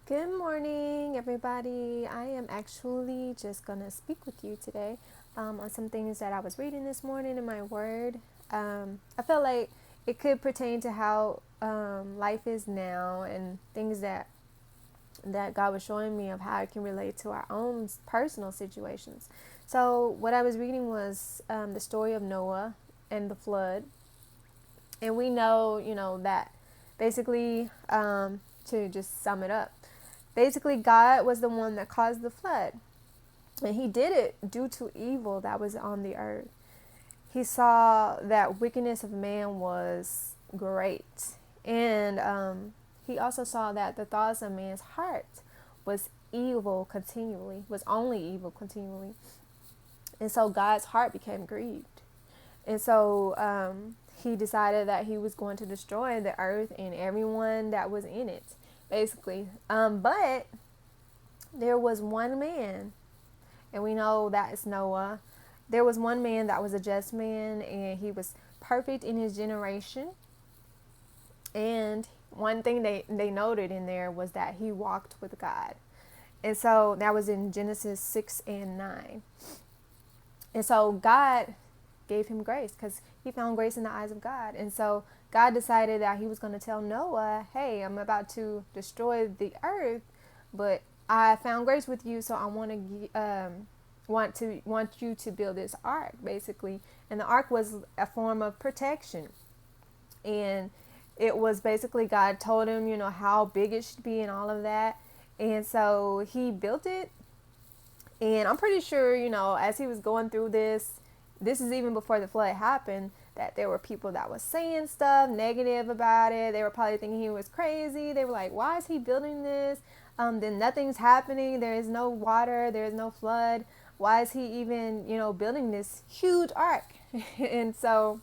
Good morning, everybody. I am actually just going to speak with you today on some things that I was reading this morning in my word. I felt like it could pertain to how life is now and things that God was showing me of how it can relate to our own personal situations. So, what I was reading was the story of Noah and the flood. And we know, that basically, to just sum it up, basically, God was the one that caused the flood. And he did it due to evil that was on the earth. He saw that wickedness of man was great. And he also saw that the thoughts of man's heart was evil continually, was only evil continually. And so God's heart became grieved. And so he decided that he was going to destroy the earth and everyone that was in it, basically. But there was one man, and we know that is Noah. There was one man that was a just man, and he was perfect in his generation. And one thing they noted in there was that he walked with God. And so that was in Genesis 6 and 9. And so God gave him grace because he found grace in the eyes of God. And so God decided that he was going to tell Noah, hey, I'm about to destroy the earth, but I found grace with you, so I want you to build this ark, basically. And the ark was a form of protection. And it was basically God told him, how big it should be and all of that. And so he built it. And I'm pretty sure, as he was going through this is even before the flood happened, that there were people that was saying stuff negative about it. They were probably thinking he was crazy. They were like, why is he building this? Then nothing's happening. There is no water. There is no flood. Why is he even, building this huge ark? And so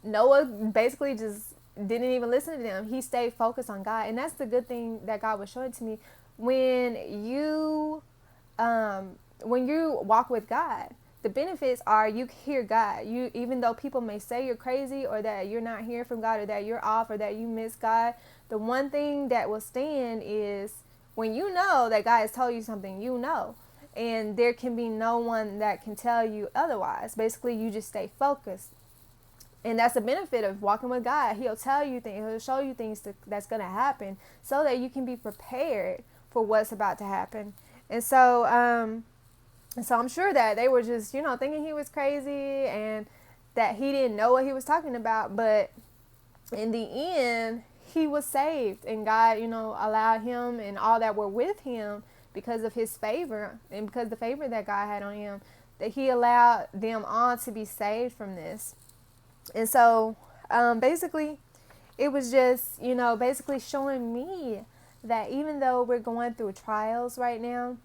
Noah basically just didn't even listen to them. He stayed focused on God. And that's the good thing that God was showing to me. When you walk with God, the benefits are you hear God. You, even though people may say you're crazy or that you're not hearing from God or that you're off or that you miss God, the one thing that will stand is when you know that God has told you something, and there can be no one that can tell you otherwise. Basically, you just stay focused. And that's the benefit of walking with God. He'll tell you things. He'll show you things that's going to happen so that you can be prepared for what's about to happen. And so I'm sure that they were just, thinking he was crazy and that he didn't know what he was talking about. But in the end, he was saved. And God, allowed him and all that were with him because of his favor and because the favor that God had on him, that he allowed them all to be saved from this. And so basically, it was just, basically showing me that even though we're going through trials right now,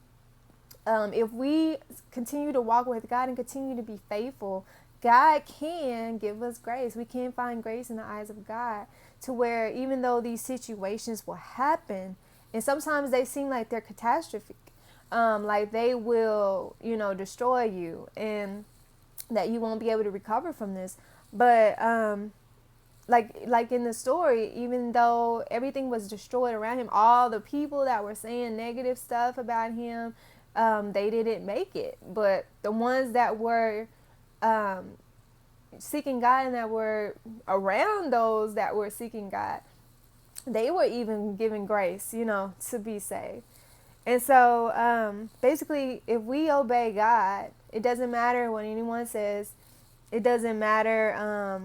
if we continue to walk with God and continue to be faithful, God can give us grace. We can find grace in the eyes of God to where even though these situations will happen, and sometimes they seem like they're catastrophic, like they will, destroy you and that you won't be able to recover from this. But like in the story, even though everything was destroyed around him, all the people that were saying negative stuff about him, they didn't make it. But the ones that were seeking God and that were around those that were seeking God, they were even given grace, to be saved. And so basically, if we obey God, it doesn't matter what anyone says. It doesn't matter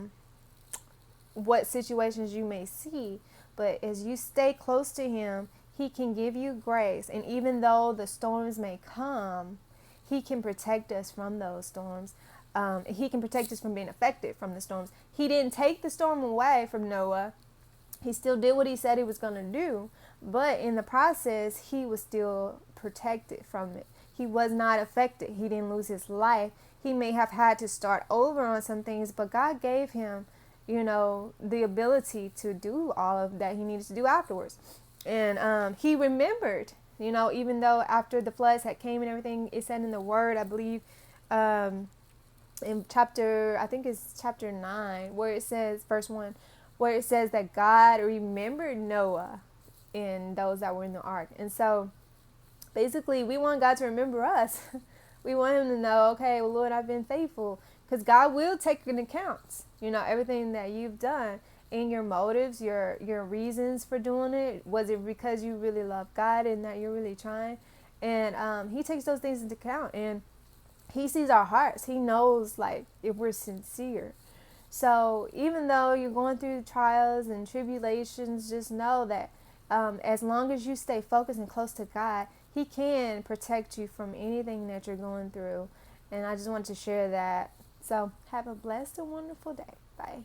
what situations you may see. But as you stay close to him, he can give you grace. And even though the storms may come, he can protect us from those storms. He can protect us from being affected from the storms. He didn't take the storm away from Noah. He still did what he said he was going to do. But in the process, he was still protected from it. He was not affected. He didn't lose his life. He may have had to start over on some things, but God gave him, the ability to do all of that he needed to do afterwards. And he remembered, even though after the floods had came and everything, it said in the word, I believe, in chapter, I think it's chapter 9, where it says, verse 1, where it says that God remembered Noah and those that were in the ark. And so basically, we want God to remember us. We want him to know, okay, well, Lord, I've been faithful. Because God will take an account, everything that you've done, and your motives, your reasons for doing it. Was it because you really love God and that you're really trying? And he takes those things into account, and he sees our hearts. He knows, like, if we're sincere. So even though you're going through trials and tribulations, just know that as long as you stay focused and close to God, he can protect you from anything that you're going through. And I just wanted to share that. So have a blessed and wonderful day. Bye.